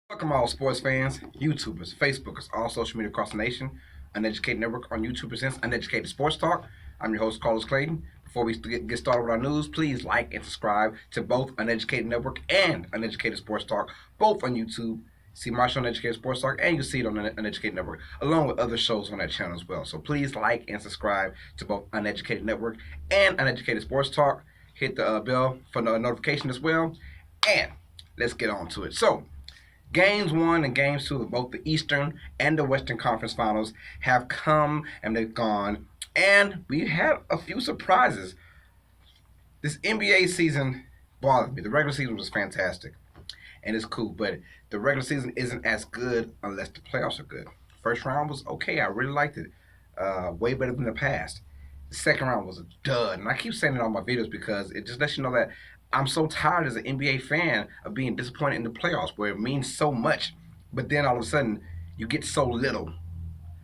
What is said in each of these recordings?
Welcome all sports fans, YouTubers, Facebookers, all social media across the nation. Uneducated Network on YouTube presents Uneducated Sports Talk. I'm your host, Carlos Clayton. Before we get started with our news, please like and subscribe to both Uneducated Network and Uneducated Sports Talk, both on YouTube. See my show, Uneducated Sports Talk, and you see it on the Uneducated Network, along with other shows on that channel as well. So please like and subscribe to both Uneducated Network and Uneducated Sports Talk. Hit the bell for the notification as well. And let's get on to it. So, Games 1 and Games 2 of both the Eastern and the Western Conference Finals have come and they've gone, and we had a few surprises. This NBA season bothered me. The regular season was fantastic, and it's cool, but the regular season isn't as good unless the playoffs are good. First round was okay. I really liked it. Way better than the past. The second round was a dud, and I keep saying it on my videos because it just lets you know that I'm so tired as an NBA fan of being disappointed in the playoffs, where it means so much, but then all of a sudden you get so little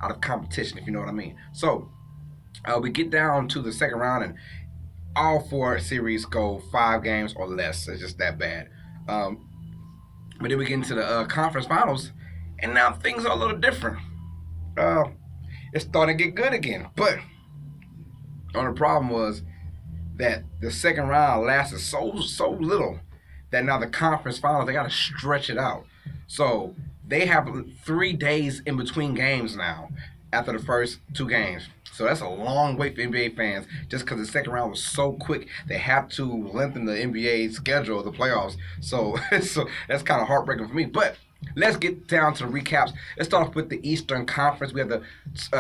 out of competition, if you know what I mean. So we get down to the second round, and all four series go 5 games or less. It's just that bad. But then we get into the conference finals, and now things are a little different. Uh, it's starting to get good again, but the only problem was that the second round lasted so little that now the conference finals they got to stretch it out. So they have 3 days in between games now after the first 2 games. So that's a long wait for NBA fans just because the second round was so quick. They have to lengthen the NBA schedule of the playoffs. So, so that's kind of heartbreaking for me. But let's get down to the recaps. Let's start off with the Eastern Conference. We have the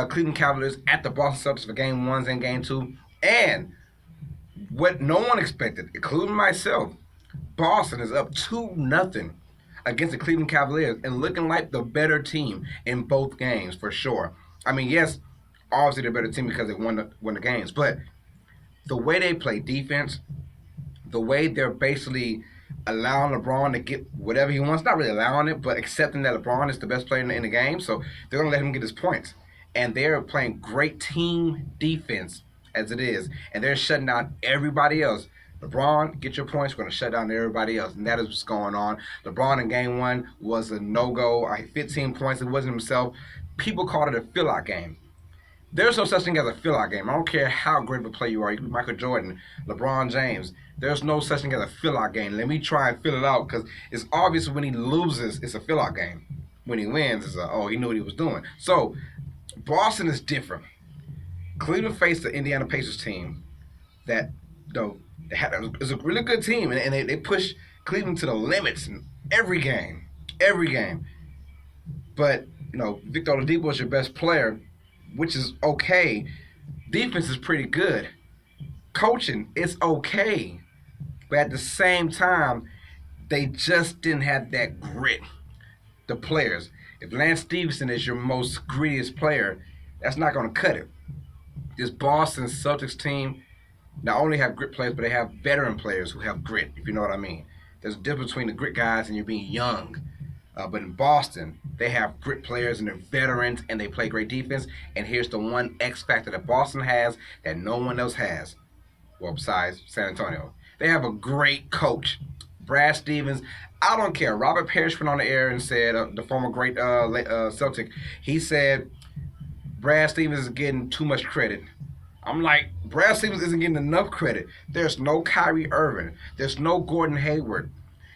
Cleveland Cavaliers at the Boston Celtics for Game 1 and Game 2. And what no one expected, including myself, Boston is up 2-0 against the Cleveland Cavaliers and looking like the better team in both games for sure. I mean, yes, obviously they're a better team because they won the games, but the way they play defense, the way they're basically allowing LeBron to get whatever he wants, not really allowing it, but accepting that LeBron is the best player in the game, so they're going to let him get his points. And they're playing great team defense as it is, and they're shutting down everybody else. LeBron, get your points. We're going to shut down everybody else, and that is what's going on. LeBron in Game 1 was a no-go. 15 points. It wasn't himself. People called it a fill-out game. There's no such thing as a fill-out game. I don't care how great of a player you are. You can be Michael Jordan, LeBron James. There's no such thing as a fill-out game. Let me try and fill it out because it's obvious when he loses, it's a fill-out game. When he wins, it's he knew what he was doing. So Boston is different. Cleveland faced the Indiana Pacers team that, though, it was a really good team, and they pushed Cleveland to the limits in every game. Every game. But, Victor Oladipo is your best player, which is okay. Defense is pretty good. Coaching is okay. But at the same time, they just didn't have that grit. The players. If Lance Stevenson is your most grittiest player, that's not going to cut it. This Boston Celtics team not only have grit players, but they have veteran players who have grit, if you know what I mean. There's a difference between the grit guys and you being young. But in Boston, they have grit players and they're veterans and they play great defense. And here's the one X factor that Boston has that no one else has. Well, besides San Antonio. They have a great coach. Brad Stevens. I don't care. Robert Parrish went on the air and said, the former great Celtic, he said, Brad Stevens is getting too much credit. I'm like, Brad Stevens isn't getting enough credit. There's no Kyrie Irving. There's no Gordon Hayward.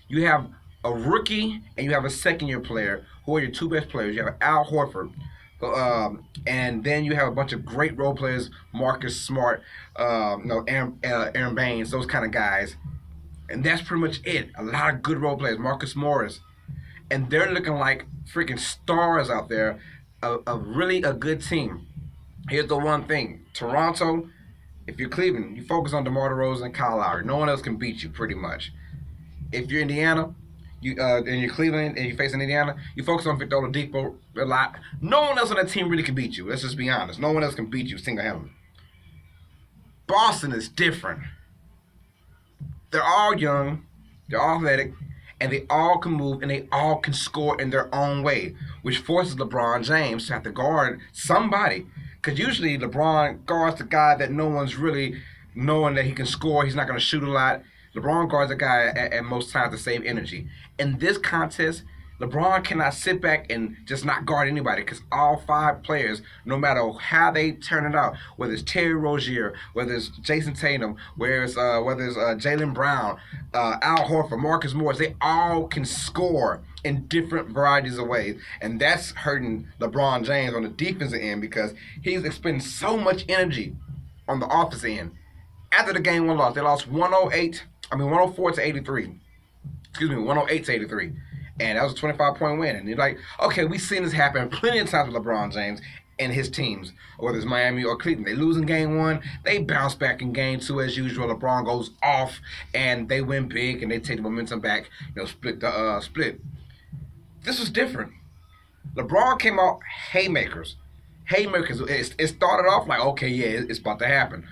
You have a rookie and you have a second-year player who are your two best players. You have Al Horford. And then you have a bunch of great role players, Marcus Smart, Aaron Baines, those kind of guys. And that's pretty much it. A lot of good role players, Marcus Morris. And they're looking like freaking stars out there. Really a good team. Here's the one thing. Toronto, if you're Cleveland, you focus on DeMar DeRozan and Kyle Lowry. No one else can beat you, pretty much. If you're Indiana, and you're Cleveland and you're facing Indiana, you focus on Victor Oladipo a lot. No one else on that team really can beat you. Let's just be honest. No one else can beat you single-handedly. Boston is different. They're all young, they're all athletic, and they all can move and they all can score in their own way, which forces LeBron James to have to guard somebody. Because usually LeBron guards the guy that no one's really knowing that he can score. He's not going to shoot a lot. LeBron guards a guy at most times to save energy. In this contest, LeBron cannot sit back and just not guard anybody because all five players, no matter how they turn it out, whether it's Terry Rozier, whether it's Jason Tatum, whether it's Jaylen Brown, Al Horford, Marcus Morris, they all can score in different varieties of ways, and that's hurting LeBron James on the defensive end because he's expending so much energy on the offensive end. After the game one loss, they lost 104 to 83. Excuse me, 108 to 83. And that was a 25-point win. And you're like, okay, we've seen this happen plenty of times with LeBron James and his teams, whether it's Miami or Cleveland. They lose in game one, they bounce back in game two as usual. LeBron goes off, and they win big, and they take the momentum back, split the split. This was different. LeBron came out haymakers. It started off like, okay, yeah, it's about to happen.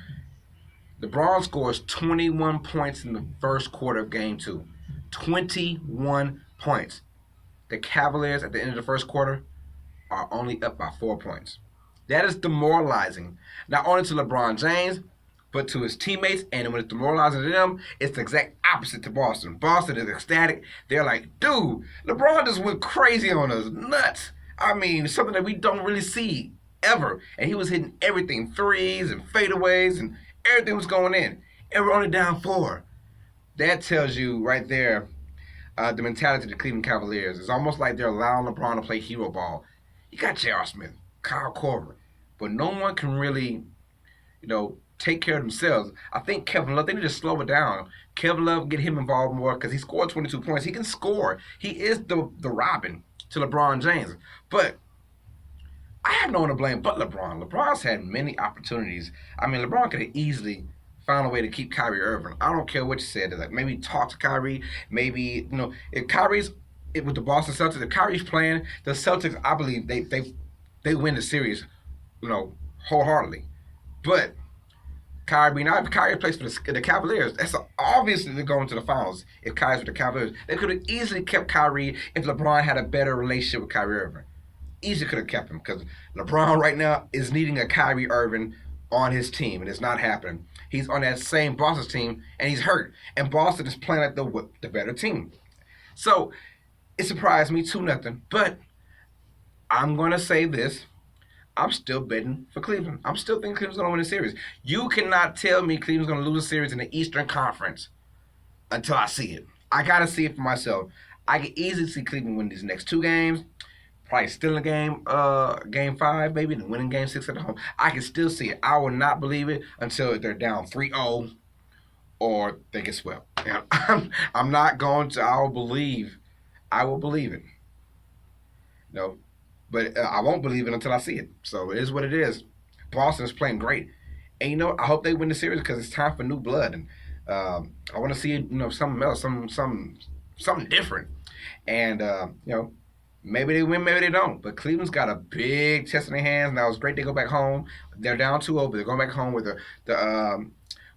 LeBron scores 21 points in the first quarter of game two. 21 points. The Cavaliers at the end of the first quarter are only up by 4 points. That is demoralizing, not only to LeBron James, but to his teammates. And when it's demoralizing to them, it's the exact opposite to Boston. Boston is ecstatic. They're like, dude, LeBron just went crazy on us. Nuts. I mean, something that we don't really see ever. And he was hitting everything, threes and fadeaways, and everything was going in. And we're only down 4. That tells you right there the mentality of the Cleveland Cavaliers. It's almost like they're allowing LeBron to play hero ball. You got J.R. Smith, Kyle Korver, but no one can really, take care of themselves. I think Kevin Love, they need to slow it down. Kevin Love, get him involved more because he scored 22 points. He can score. He is the Robin to LeBron James. But I have no one to blame but LeBron. LeBron's had many opportunities. I mean, LeBron could have easily found a way to keep Kyrie Irving. I don't care what you said. Like maybe talk to Kyrie. Maybe if Kyrie's with the Boston Celtics, if Kyrie's playing, the Celtics, I believe they win the series, wholeheartedly. But Kyrie, now if Kyrie plays for the Cavaliers, that's obviously they're going to the finals. If Kyrie's with the Cavaliers, they could have easily kept Kyrie if LeBron had a better relationship with Kyrie Irving. Easily could have kept him because LeBron right now is needing a Kyrie Irving on his team, and it's not happening. He's on that same Boston team, and he's hurt. And Boston is playing like the better team. So it surprised me 2-0. But I'm going to say this. I'm still betting for Cleveland. I'm still thinking Cleveland's going to win the series. You cannot tell me Cleveland's going to lose a series in the Eastern Conference until I see it. I got to see it for myself. I can easily see Cleveland win these next 2 games. Probably still in game 5, maybe, and winning game 6 at home. I can still see it. I will not believe it until they're down 3-0 or they get swept. And I'm not going to. I will believe it. But I won't believe it until I see it. So it is what it is. Boston is playing great, and I hope they win the series because it's time for new blood, and I want to see something else, something different, and maybe they win, maybe they don't. But Cleveland's got a big test in their hands. Now it's great they go back home. They're down 2-0, but they're going back home with the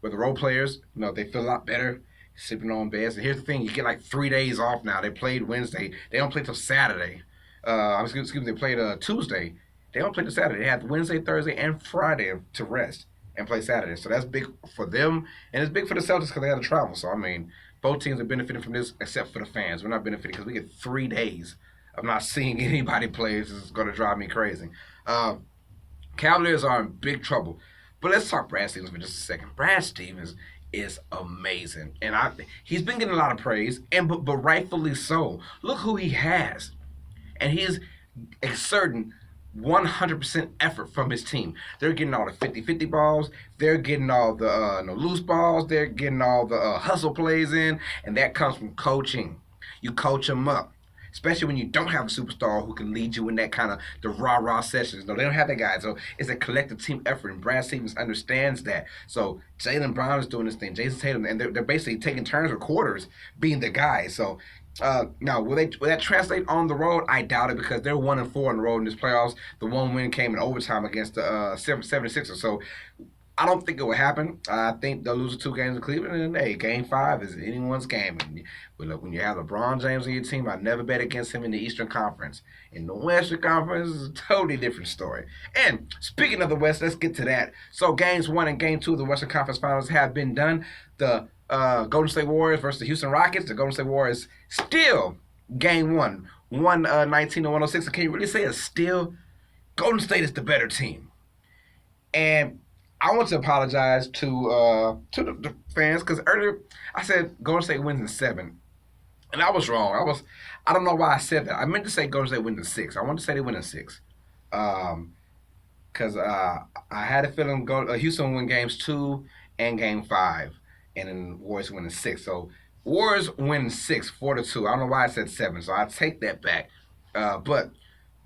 role players. They feel a lot better, sipping on beds. And here's the thing: you get like 3 days off now. They played Wednesday. They don't play till Saturday. Excuse me. They played Tuesday. They don't play till Saturday. They have Wednesday, Thursday, and Friday to rest and play Saturday. So that's big for them, and it's big for the Celtics because they had to travel. So I mean, both teams are benefiting from this, except for the fans. We're not benefiting because we get 3 days. I'm not seeing anybody play. This is going to drive me crazy. Cavaliers are in big trouble. But let's talk Brad Stevens for just a second. Brad Stevens is amazing. And he's been getting a lot of praise, but rightfully so. Look who he has. And he is exerting 100% effort from his team. They're getting all the 50-50 balls. They're getting all the loose balls. They're getting all the hustle plays in. And that comes from coaching. You coach them up. Especially when you don't have a superstar who can lead you in that kind of the rah-rah sessions. No, they don't have that guy. So it's a collective team effort, and Brad Stevens understands that. So Jaylen Brown is doing this thing, Jason Tatum, and they're basically taking turns with quarters being the guy. So now, will that translate on the road? I doubt it because they're 1-4 on the road in this playoffs. The one win came in overtime against the 76ers. So I don't think it will happen. I think they'll lose the 2 games in Cleveland, and hey, Game 5 is anyone's game. And when you have LeBron James on your team, I never bet against him in the Eastern Conference. In the Western Conference, it's a totally different story. And speaking of the West, let's get to that. So Games 1 and Game 2 of the Western Conference Finals have been done. The Golden State Warriors versus the Houston Rockets. The Golden State Warriors still Game 1 119 to 106. And can you really say it's still Golden State is the better team? And I want to apologize to the fans because earlier I said Golden State wins in 7, and I was wrong. I don't know why I said that. I meant to say Golden State wins in 6. I wanted to say they win in 6. Because I had a feeling Houston win games 2 and game 5, and then Warriors win in 6. So Warriors win 6, 4-2. I don't know why I said 7, so I take that back. But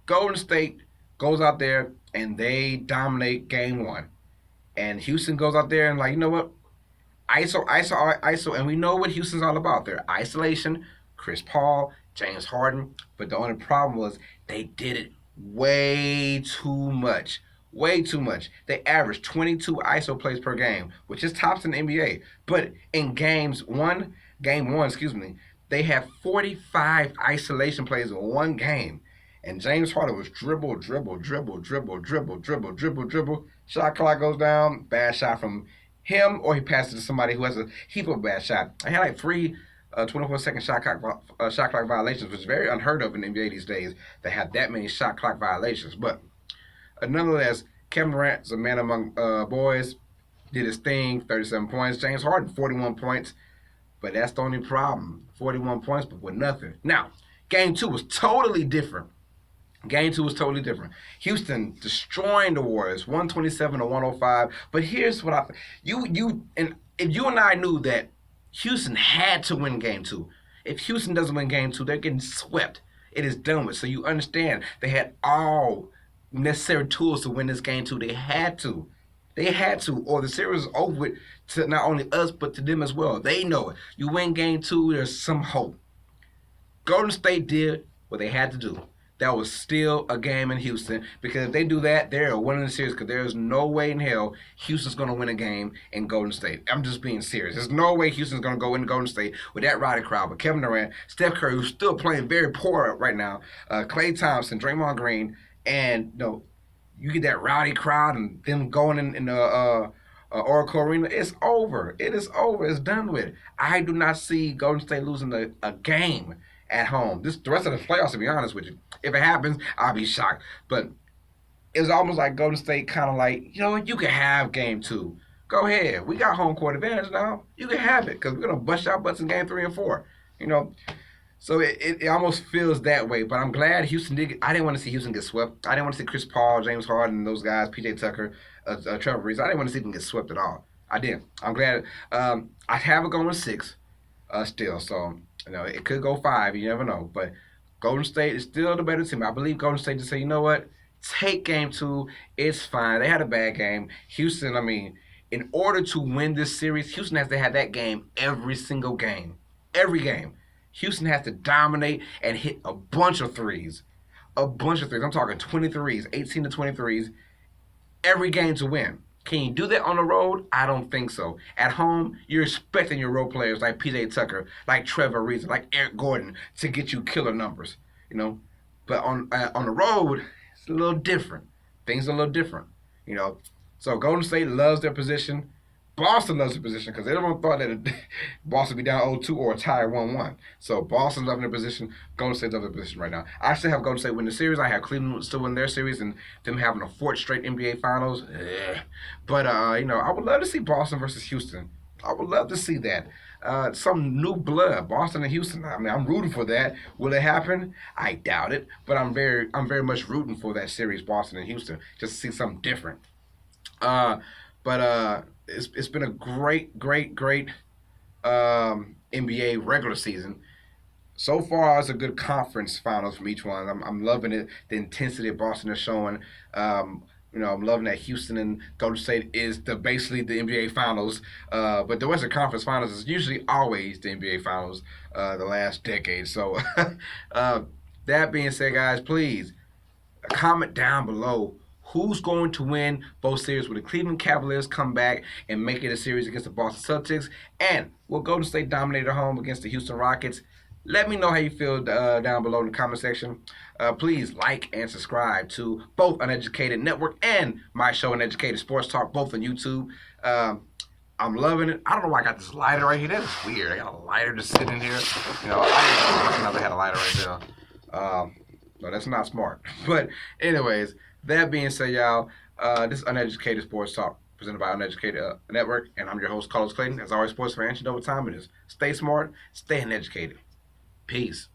Golden State goes out there and they dominate game 1, and Houston goes out there and like, you know what? ISO, ISO, ISO, and we know what Houston's all about. Their isolation, Chris Paul, James Harden. But the only problem was they did it way too much. Way too much. They averaged 22 ISO plays per game, which is tops in the NBA. But in game one, they had 45 isolation plays in one game. And James Harden was dribble, dribble, dribble, dribble, dribble, dribble, dribble, dribble. Shot clock goes down. Bad shot from him, or he passes to somebody who has a heap of bad shot. I had like 3 24-second shot clock violations, which is very unheard of in the NBA these days. They have that many shot clock violations. But nonetheless, Kevin Durant's a man among boys. Did his thing, 37 points. James Harden, 41 points. But that's the only problem. 41 points, but with nothing. Now, game 2 was totally different. Game 2 was totally different. Houston destroying the Warriors, 127 to 105. But here's what you and I knew that Houston had to win game 2. If Houston doesn't win game 2, they're getting swept. It is done with. So you understand they had all necessary tools to win this game 2. They had to. They had to, or the series is over with to not only us, but to them as well. They know it. You win game 2, there's some hope. Golden State did what they had to do. That was still a game in Houston, because if they do that, they're winning the series, because there's no way in hell Houston's going to win a game in Golden State. I'm just being serious. There's no way Houston's going to go into Golden State with that rowdy crowd. But Kevin Durant, Steph Curry, who's still playing very poor right now, Klay Thompson, Draymond Green, and you get that rowdy crowd and them going in the Oracle Arena, it's over. It is over. It's done with. I do not see Golden State losing a game at home. The rest of the playoffs, to be honest with you. If it happens, I'll be shocked. But it was almost like Golden State kind of like, you know what, you can have game 2. Go ahead. We got home court advantage now. You can have it, because we're going to bust our butts in game 3 and 4. So it almost feels that way. But I'm glad Houston did. I didn't want to see Houston get swept. I didn't want to see Chris Paul, James Harden, those guys, PJ Tucker, Trevor Reeves. I didn't want to see them get swept at all. I didn't. I'm glad. I have it going 6 still. So, it could go 5. You never know. But Golden State is still the better team. I believe Golden State just say, you know what? Take game 2. It's fine. They had a bad game. Houston, in order to win this series, Houston has to have that game every single game. Every game. Houston has to dominate and hit a bunch of threes. A bunch of threes. I'm talking 23s, 18 to 23s, every game to win. Can you do that on the road? I don't think so. At home, you're expecting your role players like PJ Tucker, like Trevor Reeves, like Eric Gordon to get you killer numbers, But on the road, it's a little different. Things are a little different, So Golden State loves their position. Boston loves their position, because everyone thought that Boston would be down 0-2 or tie 1-1. So Boston loving their position. Golden State loves their position right now. I still have Golden State win the series. I have Cleveland still win their series, and them having a 4th straight NBA Finals. But I would love to see Boston versus Houston. I would love to see that. Some new blood, Boston and Houston. I'm rooting for that. Will it happen? I doubt it. But I'm very much rooting for that series, Boston and Houston, just to see something different. It's been a great NBA regular season. So far, it's a good conference finals from each one. I'm loving it. The intensity of Boston is showing. I'm loving that Houston and Golden State is basically the NBA finals. But the Western Conference Finals is usually always the NBA finals the last decade. So that being said, guys, please comment down below. Who's going to win both series? Will the Cleveland Cavaliers come back and make it a series against the Boston Celtics? And will Golden State dominate at home against the Houston Rockets? Let me know how you feel down below in the comment section. Please like and subscribe to both Uneducated Network and my show, Uneducated Sports Talk, both on YouTube. I'm loving it. I don't know why I got this lighter right here. That is weird. I got a lighter just sitting in here. I didn't recognize I had a lighter right there. Um, no, that's not smart. But anyways, that being said, y'all, this is Uneducated Sports Talk presented by Uneducated Network, and I'm your host, Carlos Clayton. As always, sports fans, you know what time it is. Stay smart, stay uneducated. Peace.